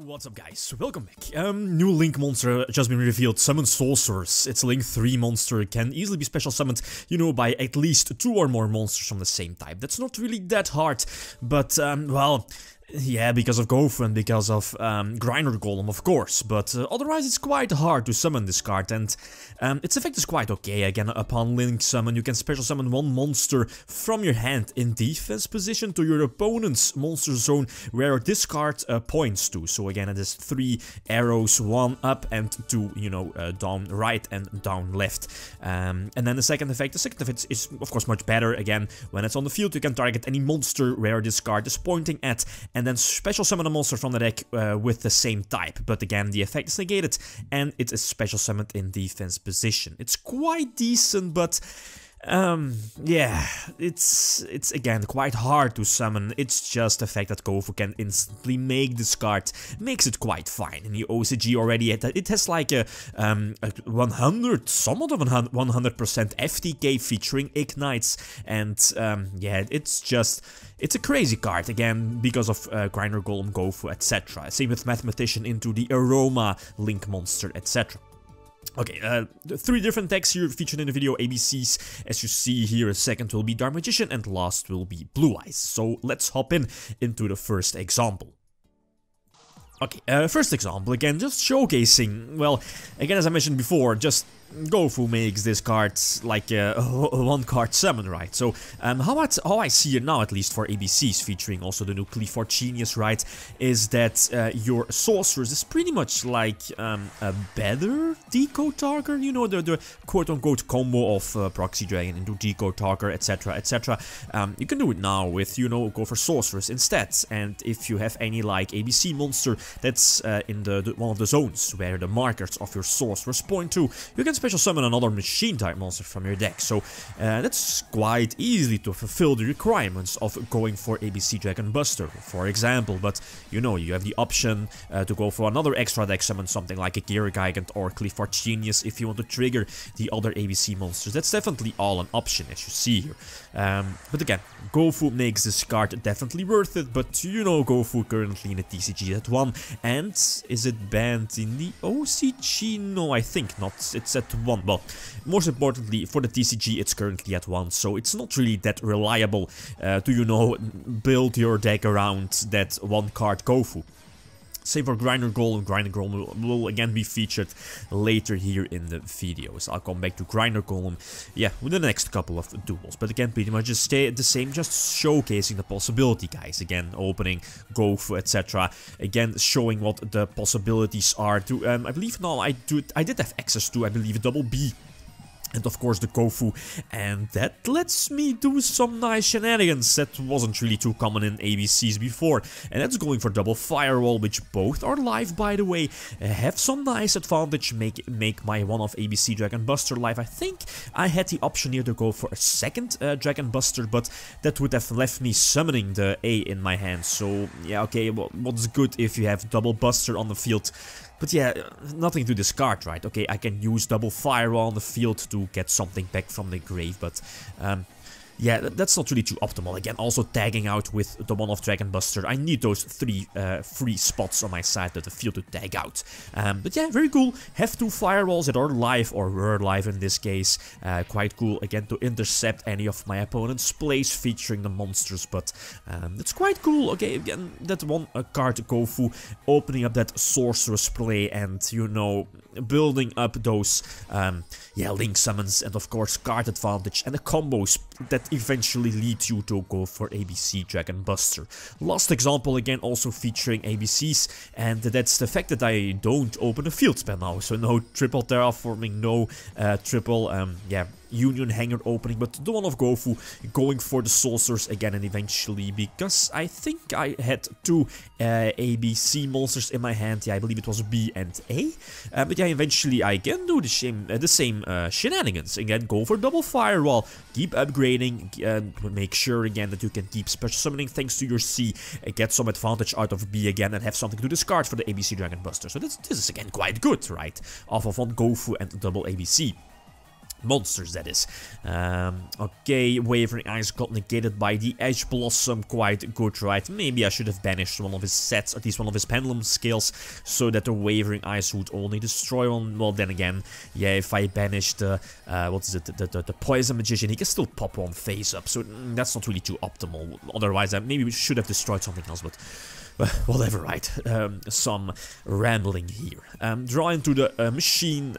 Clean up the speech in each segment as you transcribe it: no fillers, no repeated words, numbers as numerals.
What's up guys, welcome back. New Link monster just been revealed, summon Sorceress. It's a Link 3 monster, can easily be special summoned, by at least 2 or more monsters from the same type. That's not really that hard, but well, yeah, because of GoFu and because of Grinder Golem, of course, but otherwise it's quite hard to summon this card, and its effect is quite okay. Again, upon Link summon, you can special summon one monster from your hand in defense position to your opponent's monster zone where this card points to. So again, it is 3 arrows, 1 up and 2, down right and down left. And then the second effect is of course much better. Again, when it's on the field, you can target any monster where this card is pointing at, and then special summon a monster from the deck with the same type. But again, the effect is negated, and it is special summoned in defense position. It's quite decent, but yeah, it's again quite hard to summon. It's just the fact that GoFu can instantly make this card makes it quite fine. In the OCG already, it has like a 100, somewhat of a 100% FTK featuring Igknights, and yeah, it's a crazy card, again, because of Grinder Golem, GoFu, etc. Same with Mathematician into the Aroma Link monster, etc. Okay, 3 different decks here featured in the video, ABCs. As you see here, second will be Dark Magician and last will be Blue Eyes. So let's hop into the first example. Okay, first example, again, just showcasing, well, again, as I mentioned before, just GoFu makes this card like a one-card summon, right? So, how I see it now, at least for ABCs, featuring also the new Clifford Genius, right, is that your Sorceress is pretty much like a better Decode Target, the quote-unquote combo of Proxy Dragon into Decode Target, etc., etc. You can do it now with, go for Sorceress instead, and if you have any, like, ABC monster that's in one of the zones where the markers of your Sorceress point to, you can special summon another machine type monster from your deck. So that's quite easy to fulfill the requirements of going for ABC Dragon Buster, for example. But you have the option to go for another extra deck summon, something like a Gear Gigant or Clifford Genius if you want to trigger the other ABC monsters. That's definitely all an option, as you see here. But again, GoFu makes this card definitely worth it, but GoFu currently in the TCG at 1, and is it banned in the OCG? No, I think not. It's at 1. Well, most importantly, for the TCG, it's currently at 1, so it's not really that reliable to, build your deck around that one card GoFu. Same for Grinder Golem. Grinder Golem will again be featured later here in the videos. I'll come back to Grinder Golem, yeah, with the next couple of duels. But again, pretty much just stay the same, just showcasing the possibility, guys. Again, opening, GoFu, etc. Again, showing what the possibilities are. To I believe now I did have access to, I believe, double B. And of course the GoFu, and that lets me do some nice shenanigans that wasn't really too common in ABCs before. And that's going for double Firewall, which both are live, by the way, have some nice advantage, make my one-off ABC Dragon Buster live. I think I had the option here to go for a second Dragon Buster, but that would have left me summoning the A in my hand. So yeah, okay, well, what's good if you have double Buster on the field? But yeah, nothing to discard, right? Okay, I can use double Firewall on the field to get something back from the grave, but yeah, that's not really too optimal. Again, also tagging out with the one-off Dragon Buster. I need those 3 free spots on my side of the field to tag out. But yeah, very cool. Have 2 Firewalls that are live, or were live in this case. Quite cool, again, to intercept any of my opponent's plays featuring the monsters. But it's quite cool. Okay, again, that one card GoFu, opening up that Sorceress play and, building up those yeah, Link summons, and of course card advantage and the combos that eventually lead you to go for ABC Dragon Buster. Last example, again, also featuring ABCs, and that's the fact that I don't open a field spell now. So no triple terraforming, no triple yeah, Union Hanger opening, but the one of GoFu going for the Sorceress again, and eventually, because I think I had 2 ABC monsters in my hand, yeah, I believe it was B and A, but yeah, eventually I can do the same shenanigans. Again, go for double Firewall, keep upgrading, make sure again that you can keep special summoning thanks to your C, get some advantage out of B again, and have something to discard for the ABC Dragon Buster. So this is again quite good, right? Off of one GoFu and double ABC. Monsters, that is. Okay, Wavering Eyes got negated by the Edge Blossom. Quite good, right? Maybe I should have banished one of his sets, at least one of his pendulum skills, so that the Wavering Eyes would only destroy one. Well, then again, yeah, if I banish the, what is it, the Poison Magician, he can still pop one face up, so that's not really too optimal. Otherwise, maybe we should have destroyed something else, but whatever, right? Some rambling here. Draw into the machine,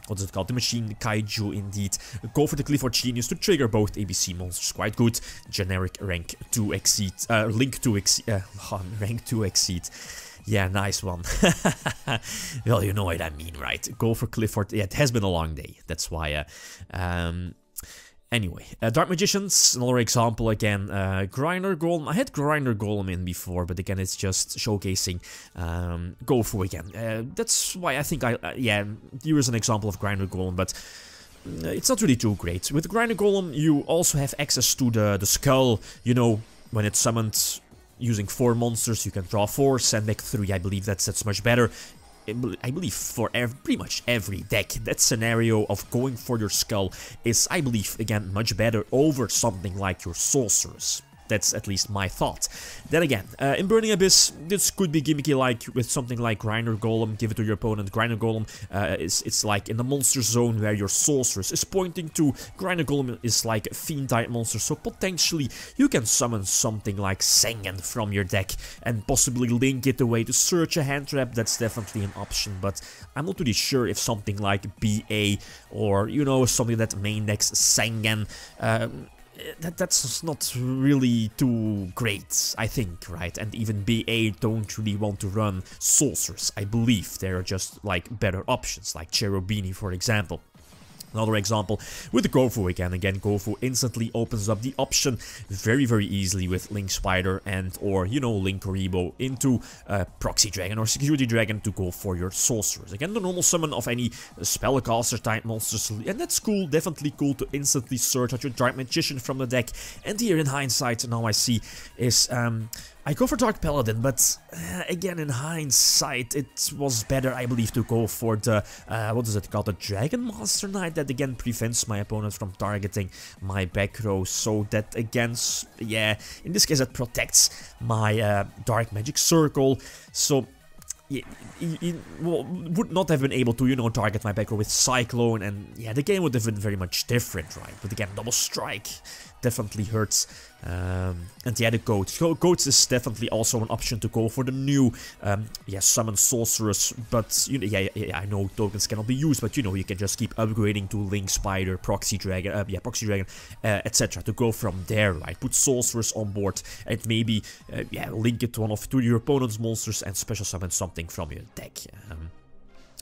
what is it called? The machine kaiju, indeed. Go for the Clifford Genius to trigger both ABC monsters. Quite good. Generic rank 2 exceed, link 2 exceed, rank 2 exceed. Yeah, nice one. Well, you know what I mean, right? Go for Clifford. Yeah, it has been a long day. That's why, anyway, Dark Magicians, another example again. Grinder Golem. I had Grinder Golem in before, but again, it's just showcasing. Go for again. That's why I think yeah, here is an example of Grinder Golem, but it's not really too great. With Grinder Golem, you also have access to the skull. You know, when it's summoned using 4 monsters, you can draw 4, send back 3. I believe that's much better. I believe for pretty much every deck, that scenario of going for your skull is, I believe, again, much better over something like your Sorceress. That's at least my thought. Then again, in Burning Abyss, this could be gimmicky, like with something like Grinder Golem. Give it to your opponent. Grinder Golem it's like in the monster zone where your Sorceress is pointing to. Grinder Golem is like a fiend-type monster, so potentially you can summon something like Sengen from your deck and possibly link it away to search a hand trap. That's definitely an option, but I'm not really sure if something like BA or, you know, something that main decks Sengen, that's not really too great, I think, right? And even BA don't really want to run Sorceress. I believe there are just like better options, like Cherubini, for example. Another example with the Gofu again. Gofu instantly opens up the option very, very easily with Link Spider and or, you know, Link Karibo into Proxy Dragon or Security Dragon to go for your Sorcerers. Again, the normal summon of any Spellcaster type monsters, and that's cool, definitely cool to instantly search out your Dark Magician from the deck. And here in hindsight, now I see is I go for Dark Paladin, but again, in hindsight, it was better, I believe, to go for the, what is it called, the Dragon Master Knight, that again prevents my opponent from targeting my back row, so that again, yeah, in this case, it protects my Dark Magic Circle, so he would not have been able to, you know, target my back row with Cyclone, and yeah, the game would have been very much different, right? But again, Double Strike definitely hurts. And yeah, the Goats. Goats is definitely also an option to go for the new, yeah, Summon Sorceress, but, you know, yeah, I know tokens cannot be used, but, you know, you can just keep upgrading to Link Spider, Proxy Dragon, yeah, Proxy Dragon, etc. to go from there, right? Put Sorceress on board, and maybe, yeah, link it to one of your opponent's monsters and special summon something from your deck.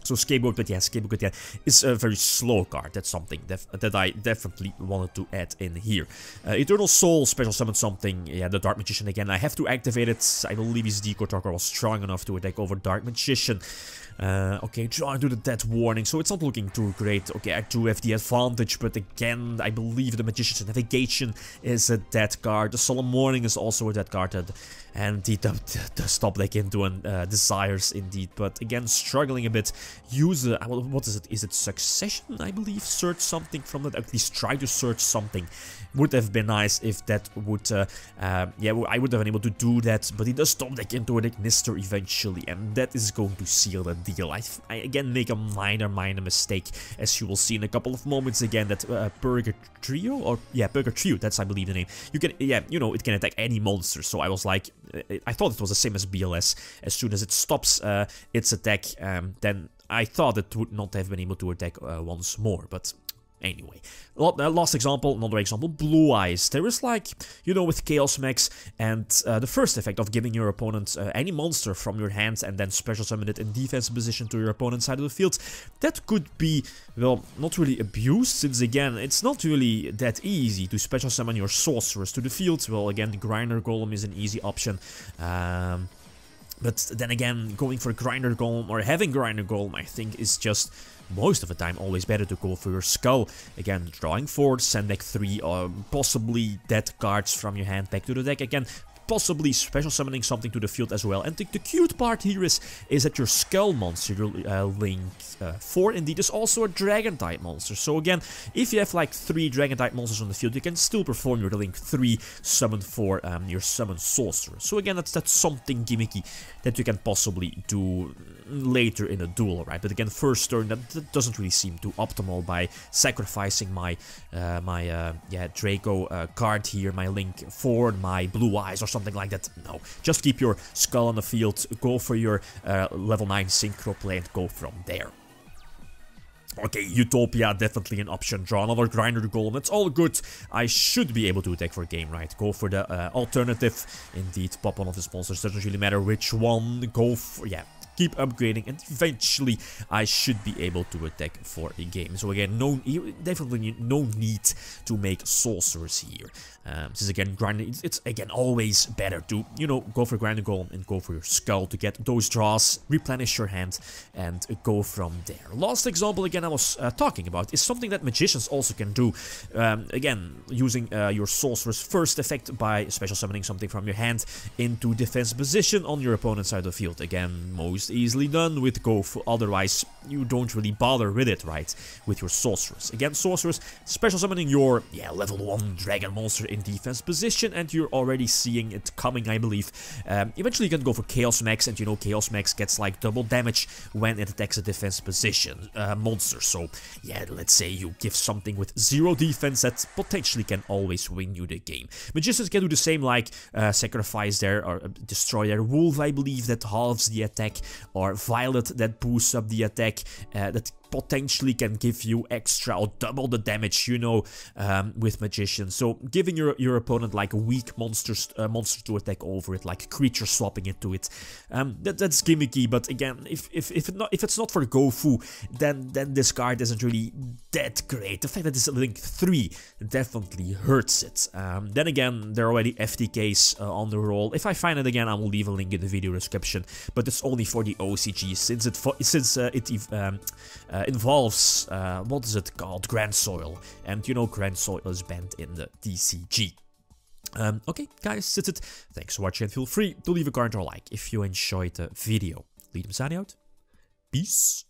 So Scapegoat, but yeah, Scapegoat, yeah, is a very slow card. That's something that I definitely wanted to add in here. Eternal Soul, special summon something. Yeah, the Dark Magician again. I have to activate it. I believe his Deco Talker was strong enough to attack over Dark Magician. Okay, trying to do the Death Warning, so it's not looking too great. Okay, I do have the advantage, but again, I believe the Magician's Navigation is a dead card. The Solemn Warning is also a dead card, and the Stop Deck into Desires, indeed. But again, struggling a bit. Use a, what is it? Is it Succession, I believe? Search something from it, at least try to search something. Would have been nice if that would, yeah, I would have been able to do that, but he does Stop Deck into an Ignister eventually, and that is going to seal the deal. I again make a minor mistake, as you will see in a couple of moments again, that Purgatrio, or yeah, Purgatrio, that's I believe the name. You can, yeah, you know, it can attack any monster, so I was like, I thought it was the same as BLS. As soon as it stops its attack, then I thought it would not have been able to attack once more, but anyway. Last example, another example, Blue Eyes. There is like, you know, with Chaos Max and the first effect of giving your opponent any monster from your hand and then special summon it in defensive position to your opponent's side of the field. That could be, well, not really abused, since again, it's not really that easy to special summon your Sorceress to the field. Well, again, the Grinder Golem is an easy option. But then again, going for Grinder Golem or having Grinder Golem, I think, is just most of the time always better to go for your Skull. Again, drawing 4, send back 3, or possibly dead cards from your hand back to the deck. Again, possibly special summoning something to the field as well. And the cute part here is that your skull monster, your Link 4 indeed, is also a dragon type monster. So again, if you have like 3 dragon type monsters on the field, you can still perform your Link 3 summon for your summon Sorceress. So again, that's something gimmicky that you can possibly do later in a duel, right? But again, first turn, that doesn't really seem too optimal by sacrificing my Draco card here, my Link 4, my Blue Eyes or something like that. No, just keep your skull on the field, go for your level 9 synchro play and go from there. Okay, Utopia, definitely an option. Draw another Grinder Golem. It's all good. I should be able to attack for game, right? Go for the alternative. Indeed, pop one of the sponsors. Doesn't really matter which one. Go for, yeah. Keep upgrading, and eventually I should be able to attack for a game. So again, definitely no need to make Sorceress here. Since again, grinding, it's again always better to, you know, go for Grinder Golem and go for your skull to get those draws, replenish your hand, and go from there. Last example again I was talking about is something that magicians also can do. Again, using your Sorceress first effect by special summoning something from your hand into defense position on your opponent's side of the field. Again, most easily done with GoFu, otherwise you don't really bother with it, right, with your Sorceress. Again, Sorceress, special summoning your, level 1 dragon monster in defense position, and you're already seeing it coming, I believe. Eventually you can go for Chaos Max, and you know Chaos Max gets like double damage when it attacks a defense position monster. So yeah, let's say you give something with 0 defense that potentially can always win you the game. Magicians can do the same, like sacrifice their, or destroy their Wolf, I believe, that halves the attack, or Violet that boosts up the attack, that potentially can give you extra or double the damage, you know, with Magician. So giving your opponent like a weak monster to attack over it, like creature swapping into it. That's gimmicky, but again, if it's not for GoFu, then this card isn't really that great. The fact that it's Link 3 definitely hurts it. Then again, there are already FTKs on the roll. If I find it again, I will leave a link in the video description, but it's only for the OCG, since it involves, what is it called, Grand Soil, and you know Grand Soil is banned in the DCG. Okay guys, that's it. Thanks for watching, and feel free to leave a comment or like if you enjoyed the video. Lithium signing out. Peace.